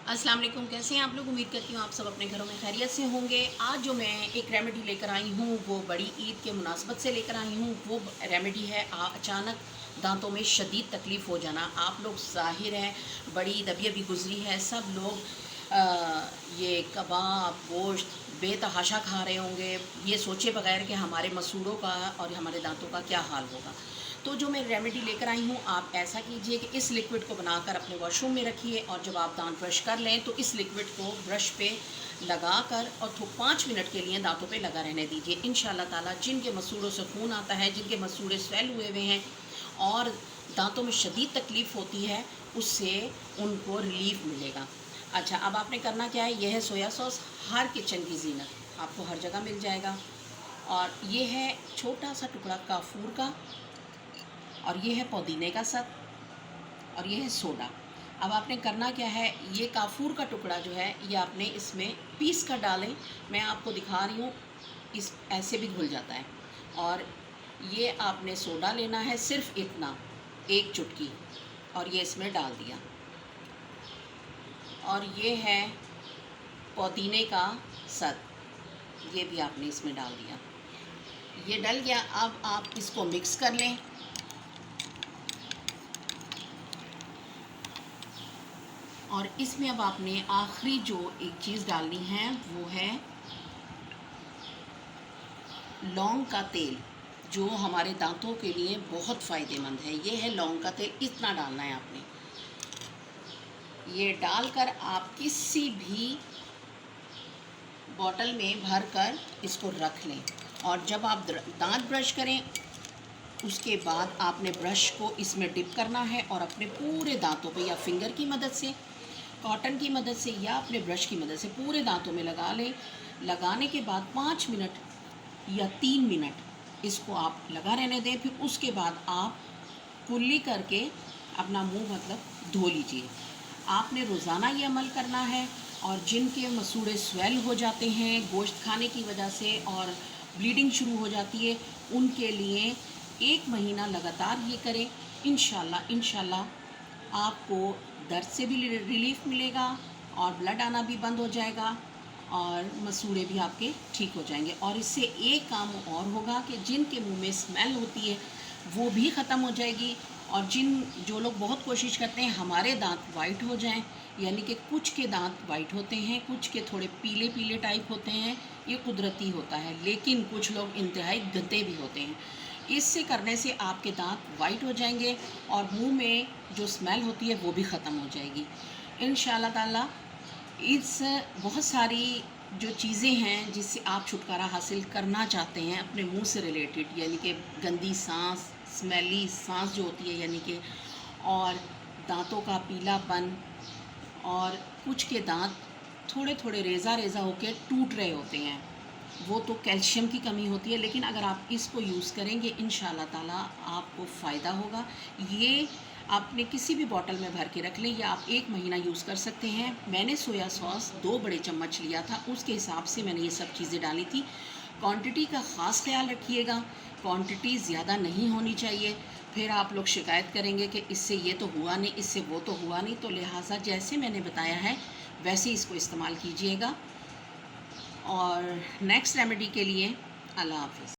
अस्सलाम वालेकुम। कैसे हैं आप लोग? उम्मीद करती हूँ आप सब अपने घरों में खैरियत से होंगे। आज जो मैं एक रेमेडी लेकर आई हूँ वो बड़ी ईद के मुनासबत से लेकर आई हूँ। वो रेमेडी है अचानक दांतों में शदीद तकलीफ़ हो जाना। आप लोग ज़ाहिर है बड़ी ईद अभी अभी गुजरी है, सब लोग ये कबाब गोश्त बेतहाशा खा रहे होंगे, ये सोचे बगैर कि हमारे मसूड़ों का और हमारे दांतों का क्या हाल होगा। तो जो मैं रेमेडी लेकर आई हूँ, आप ऐसा कीजिए कि इस लिक्विड को बनाकर अपने वॉशरूम में रखिए और जब आप दांत ब्रश कर लें तो इस लिक्विड को ब्रश पे लगाकर और 5 मिनट के लिए दांतों पे लगा रहने दीजिए। इंशाल्लाह ताला जिनके मसूड़ों से खून आता है, जिनके मसूड़े स्वेल हुए हुए हैं और दांतों में शदीद तकलीफ़ होती है, उससे उनको रिलीफ मिलेगा। अच्छा, अब आपने करना क्या है, यह है सोया सॉस, हर किचन की ज़ीनत, आपको हर जगह मिल जाएगा। और ये है छोटा सा टुकड़ा काफूर का, और ये है पुदीने का सत, और ये है सोडा। अब आपने करना क्या है, ये काफूर का टुकड़ा जो है ये आपने इसमें पीस कर डालें। मैं आपको दिखा रही हूँ, इस ऐसे भी घुल जाता है। और ये आपने सोडा लेना है, सिर्फ इतना, एक चुटकी, और ये इसमें डाल दिया। और ये है पुदीने का सत, ये भी आपने इसमें डाल दिया। ये डल गया। अब आप इसको मिक्स कर लें। और इसमें अब आपने आखिरी जो एक चीज़ डालनी है वो है लौंग का तेल, जो हमारे दांतों के लिए बहुत फ़ायदेमंद है। ये है लौंग का तेल, इतना डालना है आपने। ये डालकर आप किसी भी बॉटल में भर कर इसको रख लें। और जब आप दांत ब्रश करें उसके बाद आपने ब्रश को इसमें डिप करना है और अपने पूरे दांतों पे या फिंगर की मदद से, कॉटन की मदद से या अपने ब्रश की मदद से पूरे दांतों में लगा लें। लगाने के बाद 5 मिनट या 3 मिनट इसको आप लगा रहने दें। फिर उसके बाद आप कुल्ली करके अपना मुंह धो लीजिए। आपने रोज़ाना ये अमल करना है। और जिनके मसूड़े स्वेल हो जाते हैं गोश्त खाने की वजह से और ब्लीडिंग शुरू हो जाती है, उनके लिए 1 महीना लगातार ये करें। इंशाल्लाह आपको दर्द से भी रिलीफ मिलेगा और ब्लड आना भी बंद हो जाएगा और मसूड़े भी आपके ठीक हो जाएंगे। और इससे एक काम और होगा कि जिनके मुंह में स्मेल होती है वो भी ख़त्म हो जाएगी। और जो लोग बहुत कोशिश करते हैं हमारे दांत वाइट हो जाएं, यानी कि कुछ के दांत वाइट होते हैं, कुछ के थोड़े पीले पीले टाइप होते हैं, ये कुदरती होता है, लेकिन कुछ लोग इंतहाई गंदे भी होते हैं। इससे करने से आपके दांत वाइट हो जाएंगे और मुंह में जो स्मेल होती है वो भी ख़त्म हो जाएगी इंशाल्लाह ताला। इस बहुत सारी जो चीज़ें हैं जिससे आप छुटकारा हासिल करना चाहते हैं अपने मुंह से रिलेटेड, यानी कि गंदी सांस, स्मेली सांस जो होती है, यानी कि, और दांतों का पीलापन, और कुछ के दांत थोड़े थोड़े रेज़ा रेज़ा होकर टूट रहे होते हैं, वो तो कैल्शियम की कमी होती है। लेकिन अगर आप इसको यूज़ करेंगे इंशाल्लाह ताला आपको फ़ायदा होगा। ये आपने किसी भी बॉटल में भर के रख लें या आप 1 महीना यूज़ कर सकते हैं। मैंने सोया सॉस 2 बड़े चम्मच लिया था, उसके हिसाब से मैंने ये सब चीज़ें डाली थी। क्वांटिटी का ख़ास ख्याल रखिएगा, क्वांटिटी ज़्यादा नहीं होनी चाहिए। फिर आप लोग शिकायत करेंगे कि इससे ये तो हुआ नहीं, इससे वो तो हुआ नहीं। तो लिहाजा जैसे मैंने बताया है वैसे इसको इस्तेमाल कीजिएगा। और नेक्स्ट रेमेडी के लिए अल्लाह हाफ़िज़।